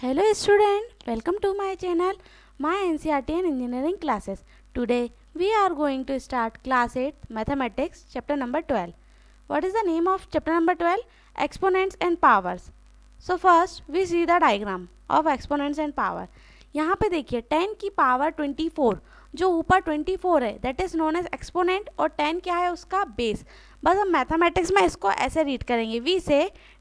Hello student, welcome to my channel, my NCERT and engineering classes. Today we are going to start class 8 mathematics chapter number 12. What is the name of chapter number 12? Exponents and powers. So first we see the diagram of exponents and power. यहाँ पे देखिए 10 की power 24 जो ऊपर 24 है that is known as exponent और 10 क्या है उसका बेस. बस हम मैथमेटिक्स में इसको ऐसे रीड करेंगे वी से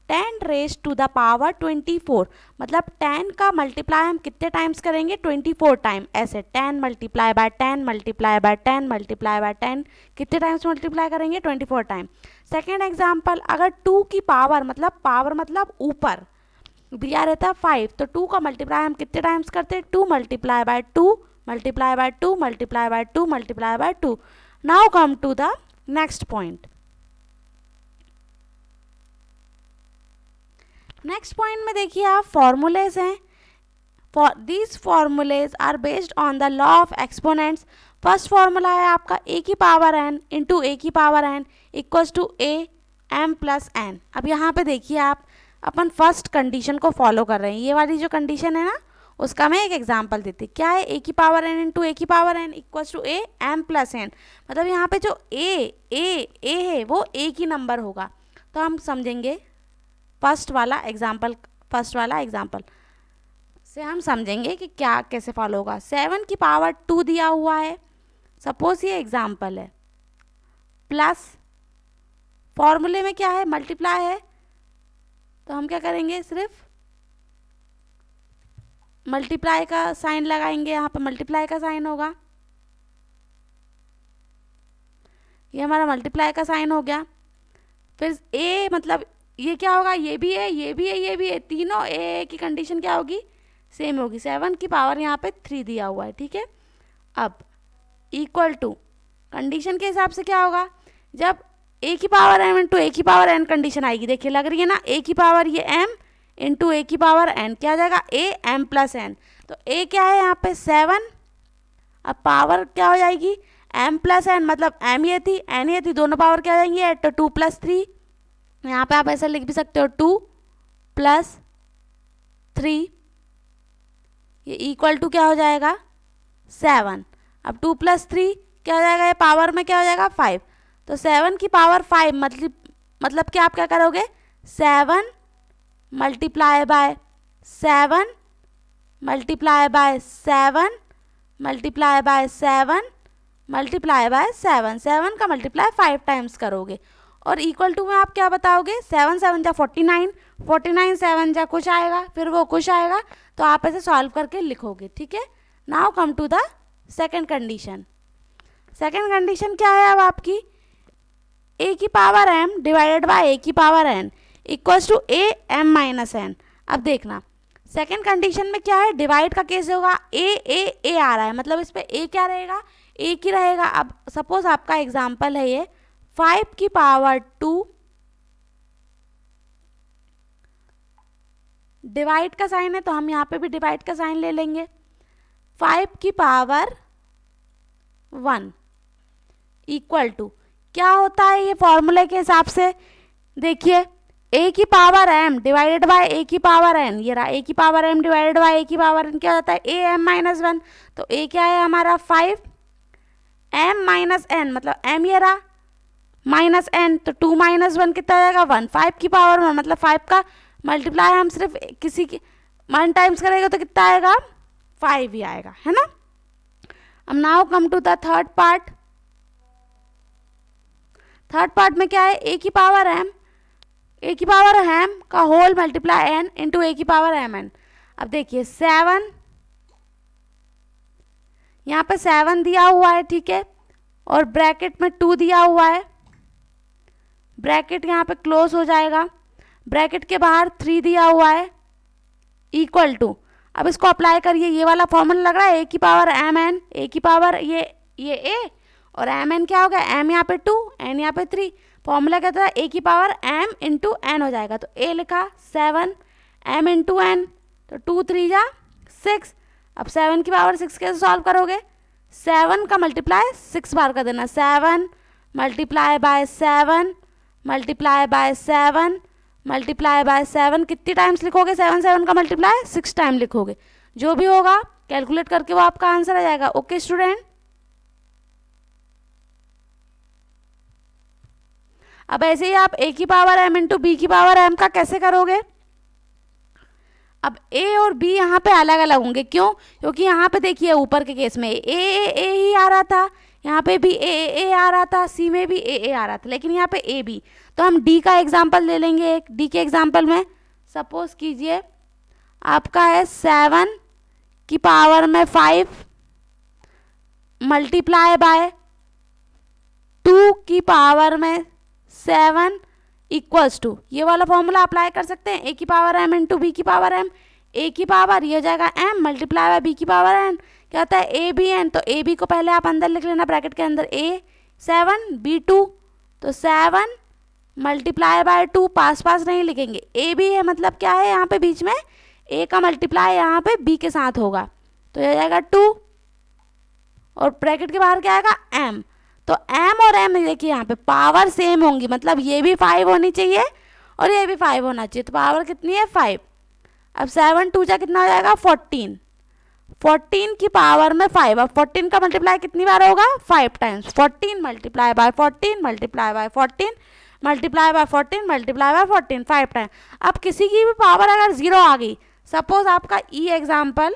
10 रेज टू द पावर 24 मतलब 10 का मल्टीप्लाई हम कितने टाइम्स करेंगे 24 टाइम. ऐसे 10 multiply by 10 multiply by 10 multiply by 10 कितने टाइम्स मल्टीप्लाई करेंगे 24 टाइम. सेकेंड एग्जाम्पल अगर 2 की पावर मतलब ऊपर दिया रहता है 5 तो 2 का मल्टीप्लाई हम कितने टाइम्स करते हैं 2 multiply by 2 multiply by 2 multiply by 2 multiply by 2. Now come to the next point. Next point में देखिए आप फॉर्मूलेज हैं. These formulas are based on the law of exponents. First formula है आपका ए की पावर एन इंटू ए की power n equals to a m plus n. अब यहाँ पे देखिए आप अपन फर्स्ट कंडीशन को फॉलो कर रहे हैं. ये वाली जो कंडीशन है ना उसका मैं एक एग्जांपल देती. क्या है ए की पावर एन इंटू ए की power n equals to a m plus n. मतलब यहाँ पे जो ए है वो ए की नंबर होगा. तो हम समझेंगे फर्स्ट वाला एग्जाम्पल से हम समझेंगे कि क्या कैसे फॉलो होगा. 7 की पावर 2 दिया हुआ है सपोज ये एग्जाम्पल है प्लस फॉर्मूले में क्या है मल्टीप्लाई है तो हम क्या करेंगे सिर्फ मल्टीप्लाई का साइन लगाएंगे. यहाँ पे मल्टीप्लाई का साइन होगा ये हमारा मल्टीप्लाई का साइन हो गया. फिर ए मतलब ये क्या होगा ये भी है ये भी है ये भी है तीनों ए की कंडीशन क्या होगी सेम होगी. 7 की पावर यहाँ पे 3 दिया हुआ है ठीक है. अब इक्वल टू कंडीशन के हिसाब से क्या होगा जब ए की पावर एम इंटू ए की पावर एन कंडीशन आएगी. देखिए लग रही है ना ए की पावर ये एम इंटू ए की पावर एन क्या हो जाएगा ए एम प्लस एन. तो ए क्या है यहाँ पे 7. अब पावर क्या हो जाएगी एम प्लस एन मतलब एम ये थी एन ये थी दोनों पावर क्या हो जाएंगी एट तो 2 प्लस 3. यहाँ पे आप ऐसा लिख भी सकते हो 2 प्लस 3 ये इक्वल टू क्या हो जाएगा 7. अब 2 प्लस 3 क्या हो जाएगा ये पावर में क्या हो जाएगा 5. तो 7 की पावर 5 मतलब कि आप क्या करोगे 7 multiply by 7 multiply by 7 multiply by 7 multiply by 7 7 का मल्टीप्लाई 5 टाइम्स करोगे और इक्वल टू में आप क्या बताओगे 7 7 जा 49 49 7 जा कुछ आएगा फिर वो कुछ आएगा तो आप ऐसे सॉल्व करके लिखोगे ठीक है. Now come to the second condition. Second condition क्या है अब आपकी ए की power m divided by a की power n equals to a m minus n. अब देखना सेकेंड कंडीशन में क्या है डिवाइड का केस होगा ए आ रहा है मतलब इस पर ए क्या रहेगा एक ही रहेगा. अब सपोज आपका एग्जाम्पल है ये 5 की पावर 2 डिवाइड का साइन है तो हम यहाँ पे भी डिवाइड का साइन ले लेंगे. 5 की पावर 1 इक्वल टू क्या होता है ये फॉर्मूले के हिसाब से देखिए ए की power m divided by a की पावर एन. ये रहा ए की power m divided by a की पावर एन क्या होता है ए एम माइनस 1. तो ए क्या है हमारा 5 एम माइनस एन मतलब एम ये रहा माइनस एन तो 2 माइनस 1 कितना आएगा 1. 5 की पावर 1 मतलब 5 का मल्टीप्लाई हम सिर्फ किसी की 1 टाइम्स करेंगे तो कितना आएगा 5 ही आएगा है ना. अब now come to the third part. Third part में क्या है ए की पावर एम का whole multiply n into a की पावर एम एन. अब देखिए 7 यहाँ पे 7 दिया हुआ है ठीक है और ब्रैकेट में 2 दिया हुआ है. ब्रैकेट यहाँ पे क्लोज हो जाएगा. ब्रैकेट के बाहर 3 दिया हुआ है इक्वल टू. अब इसको अप्लाई करिए ये वाला फॉर्मूला लग रहा है ए की पावर एम एन ए की पावर ये ए और एम एन क्या हो गया एम यहाँ पे 2 एन यहाँ पे 3. फॉर्मूला कहता है ए की पावर एम इंटू एन हो जाएगा तो ए लिखा 7 एम इंटू एन तो 2 3 जा 6. अब 7 की पावर 6 कैसे सॉल्व करोगे 7 का मल्टीप्लाई 6 बार कर देना 7 multiply by 7 multiply by 7 multiply by 7 कितनी टाइम्स लिखोगे? 7 का मल्टीप्लाई 6 टाइम लिखोगे। जो भी होगा कैलकुलेट करके वो आपका आंसर आ जाएगा। ओके स्टूडेंट, अब ऐसे ही आप a की पावर m इंटू बी की पावर m का कैसे करोगे? अब a और b यहाँ पे अलग अलग होंगे। क्यों? क्योंकि यहाँ पे देखिए ऊपर के केस में a ही आ रहा था, यहाँ पे भी a आ रहा था, c में भी a आ रहा था, लेकिन यहाँ पे a b। तो हम d का एग्जाम्पल ले लेंगे। एक d के एग्जाम्पल में सपोज कीजिए आपका है 7 की पावर में 5 मल्टीप्लाई बाय 2 की पावर में 7 इक्वल्स टू, ये वाला फॉर्मूला अप्लाई कर सकते हैं। a की पावर m इंटू बी की पावर m, a की पावर ये हो जाएगा m मल्टीप्लाई बाय b की पावर n, क्या होता है a b n। तो a b को पहले आप अंदर लिख लेना ब्रैकेट के अंदर, a 7 b 2, तो 7 मल्टीप्लाई बाय 2, पास पास नहीं लिखेंगे, a b है मतलब क्या है यहाँ पे बीच में a का मल्टीप्लाई यहाँ पे b के साथ होगा, तो ये हो जाएगा 2 और ब्रैकेट के बाहर क्या आएगा m। तो m और m देखिए यहाँ पे पावर सेम होंगी, मतलब ये भी 5 होनी चाहिए और ये भी 5 होना चाहिए, तो पावर कितनी है 5। अब 7 2 जा कितना हो जाएगा 14, 14 की पावर में 5। अब 14 का मल्टीप्लाई कितनी बार होगा 5 times, 14 multiply by 14 multiply by 14 multiply by 14 multiply by 14 5 time. अब किसी की भी पावर अगर 0 आ गई, सपोज आपका ई एग्जाम्पल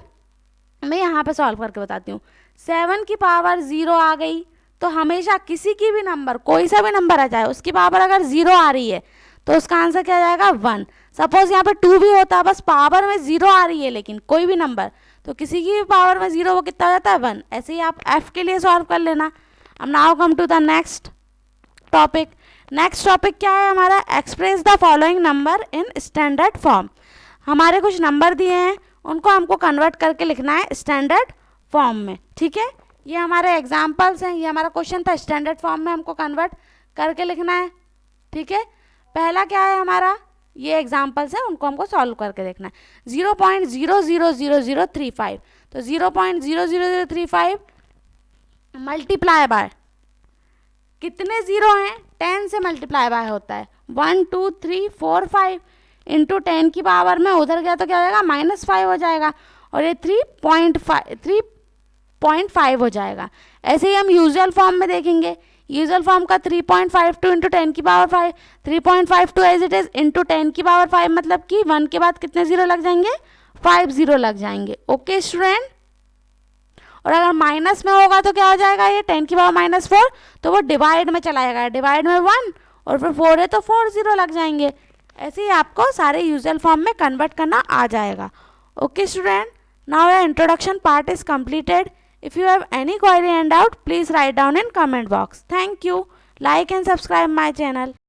मैं यहाँ पे सॉल्व करके बताती हूँ, 7 की पावर 0 आ गई, तो हमेशा किसी की भी नंबर, कोई सा भी नंबर आ जाए, उसकी पावर अगर 0 आ रही है तो उसका आंसर क्या जाएगा 1। सपोज यहाँ पे 2 भी होता, बस पावर में 0 आ रही है लेकिन कोई भी नंबर, तो किसी की भी पावर में 0 वो कितना हो जाता है 1। ऐसे ही आप f के लिए सॉल्व कर लेना। अब now come to the next topic. Next topic क्या है हमारा, express the following number in standard form. हमारे कुछ नंबर दिए हैं, उनको हमको कन्वर्ट करके लिखना है स्टैंडर्ड फॉर्म में, ठीक है। ये हमारे एग्जाम्पल्स हैं, ये हमारा क्वेश्चन था, स्टैंडर्ड फॉर्म में हमको कन्वर्ट करके लिखना है, ठीक है। पहला क्या है हमारा, ये एग्जाम्पल्स हैं, उनको हमको सॉल्व करके देखना है। 0.00035, तो 0.00035 मल्टीप्लाई बाय कितने जीरो हैं 10 से मल्टीप्लाई बाय होता है, 1 2 3 4 5 इंटू 10 की पावर में उधर गया तो क्या हो जाएगा -5 हो जाएगा, और ये 3.5 हो जाएगा। ऐसे ही हम यूजुअल फॉर्म में देखेंगे, यूजुअल फॉर्म का 3.52 इंटू 10 की power 5, 3.52 as it is into 10 की पावर 5, मतलब कि 1 के बाद कितने जीरो लग जाएंगे 5 जीरो लग जाएंगे। ओके स्टूडेंट, और अगर माइनस में होगा तो क्या हो जाएगा, ये 10 की पावर -4, तो वो डिवाइड में चला जाएगा, डिवाइड में 1 और फिर 4 है तो 4 जीरो लग जाएंगे। ऐसे ही आपको सारे यूजुअल फॉर्म में कन्वर्ट करना आ जाएगा। Okay student, now your introduction part is completed. If you have any query and doubt, please write down in comment box. Thank you. Like and subscribe my channel.